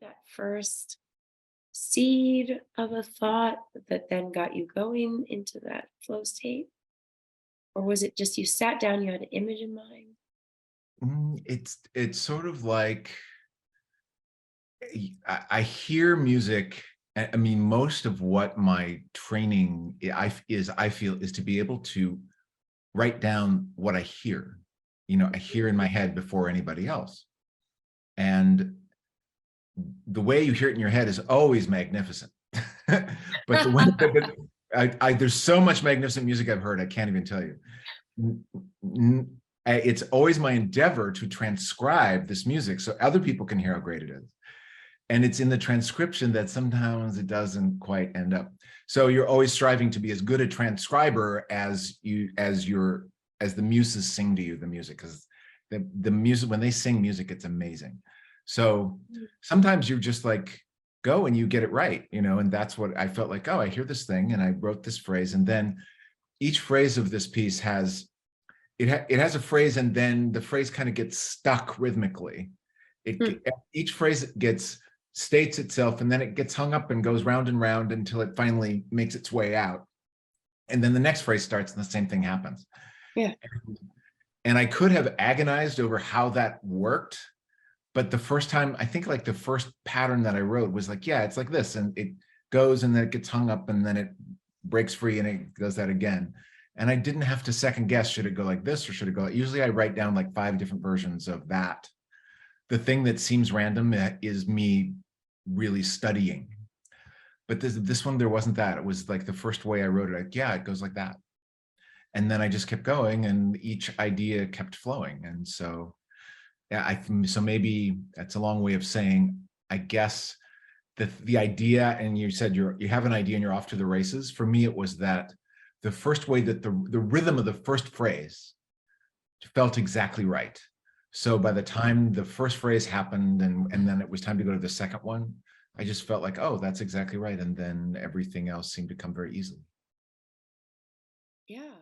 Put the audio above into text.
that first seed of a thought that then got you going into that flow state? Or was it just you sat down, you had an image in mind? It's sort of like I hear music. I mean, most of what my training I feel is to be able to write down what I hear. I hear in my head before anybody else. And the way you hear it in your head is always magnificent. But the way there's so much magnificent music I've heard, I can't even tell you. It's always my endeavor to transcribe this music so other people can hear how great it is. And it's in the transcription that sometimes it doesn't quite end up. So you're always striving to be as good a transcriber as the muses sing to you the music, because the music, when they sing music, it's amazing. So sometimes you're just like, go and you get it right, and that's what I felt like. Oh, I hear this thing and I wrote this phrase, and then each phrase of this piece has a phrase, and then the phrase kind of gets stuck rhythmically. Each phrase states itself, and then it gets hung up and goes round and round until it finally makes its way out. And then the next phrase starts and the same thing happens. Yeah. And I could have agonized over how that worked. But the first time, I think like the first pattern that I wrote was like, yeah, it's like this. And it goes and then it gets hung up and then it breaks free and it does that again. And I didn't have to second guess, should it go like this or should it go? Usually I write down like 5 different versions of that. The thing that seems random is me really studying. But this one, there wasn't that. It was like the first way I wrote it, like, yeah, it goes like that. And then I just kept going and each idea kept flowing. And so, yeah, so maybe that's a long way of saying, I guess the idea, and you said you have an idea and you're off to the races. For me, it was that the first way that the rhythm of the first phrase felt exactly right. So by the time the first phrase happened and then it was time to go to the second one, I just felt like, oh, that's exactly right. And then everything else seemed to come very easily. Yeah.